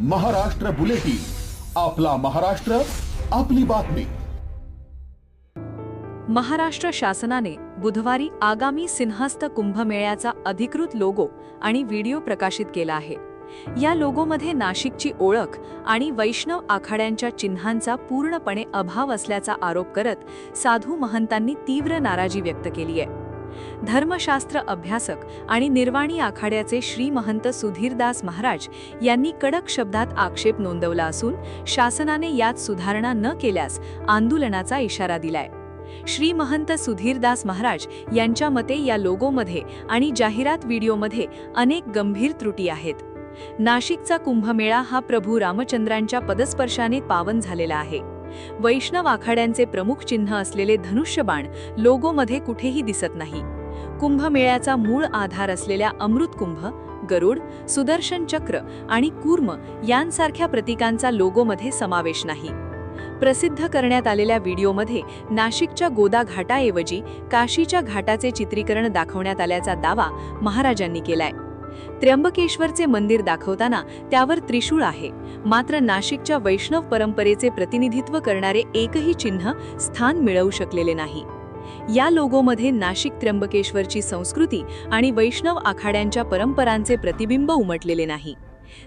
Maharashtra bulletin, आपला महाराष्ट्र, आपली बातमी। महाराष्ट्र शासनाने बुधवारी आगामी सिंहस्थ कुंभमेळ्याचा अधिकृत लोगो आणि व्हिडिओ प्रकाशित केला आहे। या लोगोमध्ये नाशिकची ओळख आणि वैष्णव आखाड्यांच्या चिन्हांचा पूर्णपणे अभाव असल्याचा आरोप करत साधू महंतांनी तीव्र नाराजी व्यक्त केली आहे। धर्मशास्त्र अभ्यासक आणि निर्वाणी आखाड्याचे श्री महंत सुधीरदास महाराज यांनी कडक शब्दात आक्षेप नोंदवला असून शासनाने यात सुधारणा न केल्यास आंदोलनाचा इशारा दिलाय। श्री महंत सुधीरदास महाराज यांच्या मते या लोगोमध्ये आणि जाहिरात व्हिडिओमध्ये अनेक गंभीर त्रुटी आहेत। नाशिकचा कुंभमेळा हा प्रभू रामचंद्रांच्या पदस्पर्शाने पावन झालेला आहे। वैष्णव आखाड्यांचे प्रमुख चिन्ह असलेले धनुष्यबाण लोगोमध्ये कुठेही दिसत नाही। कुंभमेळ्याचा मूळ आधार असलेल्या अमृत कुंभ, गरुड, सुदर्शन चक्र आणि कूर्म यांसारख्या प्रतीकांचा लोगोमध्ये समावेश नाही। प्रसिद्ध करण्यात आलेल्या व्हिडिओमध्ये नाशिकच्या गोदा घाटाऐवजी काशीच्या घाटाचे चित्रीकरण दाखवण्यात आल्याचा दावा महाराजांनी केलाय। त्र्यंबकेश्वरचे मंदिर दाखवताना त्यावर त्रिशूळ आहे, मात्र नाशिकच्या वैष्णव परंपरेचे प्रतिनिधित्व करणारे एकही चिन्ह स्थान मिळवू शकलेले नाही। या लोगोमध्ये नाशिक त्र्यंबकेश्वरची संस्कृती आणि वैष्णव आखाड्यांच्या परंपरांचे प्रतिबिंब उमटलेले नाही।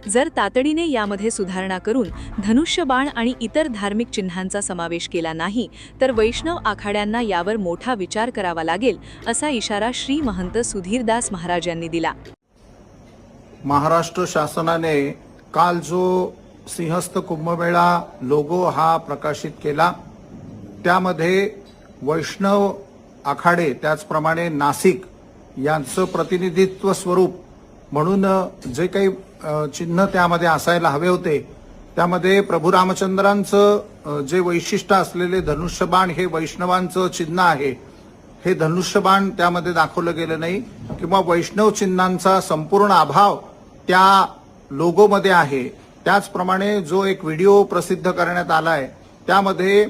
जर तातडीने यामध्ये सुधारणा करून धनुष्यबाण आणि इतर धार्मिक चिन्हांचा समावेश केला नाही तर वैष्णव आखाड्यांना यावर मोठा विचार करावा लागेल, असा इशारा श्री महंत सुधीरदास महाराज यांनी दिला। महाराष्ट्र शासनाने काल जो सिंहस्थ कुंभमेळा लोगो हा प्रकाशित केला, त्यामध्ये वैष्णव आखाडे त्याचप्रमाणे नाशिक यांचं प्रतिनिधित्व स्वरूप म्हणून जे काही चिन्ह त्यामध्ये असायला हवे होते, त्यामध्ये प्रभू रामचंद्रांचं जे वैशिष्ट्य असलेले धनुष्यबाण हे वैष्णवांचं चिन्ह आहे, हे धनुष्यबाण त्यामध्ये दाखवलं गेलं नाही किंवा वैष्णव चिन्हांचा संपूर्ण अभाव त्या लोगोमध्ये आहे। त्याचप्रमाणे जो एक व्हिडिओ प्रसिद्ध करण्यात आलाय त्यामध्ये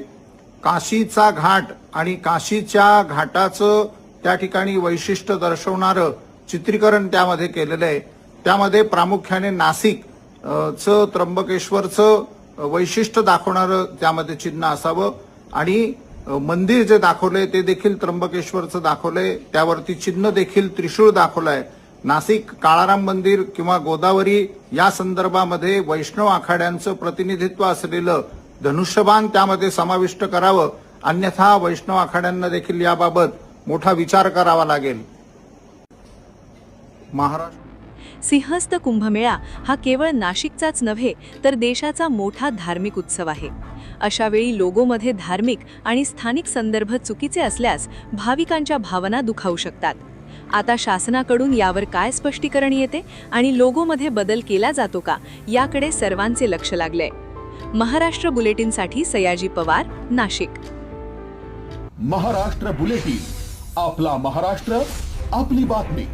काशीचा घाट आणि काशीच्या घाटाचं त्या ठिकाणी वैशिष्ट्य दर्शवणारं चित्रीकरण त्यामध्ये केलेलं आहे। त्यामध्ये प्रामुख्याने नाशिक चं त्र्यंबकेश्वरचं वैशिष्ट्य दाखवणारं त्यामध्ये चिन्ह असावं आणि मंदिर जे दाखवलंय ते देखील त्र्यंबकेश्वरचं दाखवलंय, त्यावरती चिन्ह देखील त्रिशूळ दाखवलंय। नाशिक काळाराम मंदिर किंवा गोदावरी या संदर्भामध्ये वैष्णव आखाड्यांचं प्रतिनिधित्व असलेलं धनुष्यबाण त्यामध्ये समाविष्ट करावं, अन्यथा वैष्णव आखाड्यांना देखील याबाबत मोठा विचार करावा लागेल। महाराष्ट्र सिंहस्थ कुंभमेळा हा केवळ नाशिकचाच नव्हे तर देशाचा मोठा धार्मिक उत्सव आहे। अशा वेळी लोगोमध्ये धार्मिक आणि स्थानिक संदर्भ चुकीचे असल्यास भाविकांच्या भावना दुखावू शकतात। आता शासनाकडून यावर काय स्पष्टीकरण येते आणि लोगोमध्ये बदल केला जातो का, याकडे सर्वांचे लक्ष लागलंय। महाराष्ट्र बुलेटिनसाठी सयाजी पवार, नाशिक। महाराष्ट्र बुलेटिन, आपला महाराष्ट्र, आपली बातमी।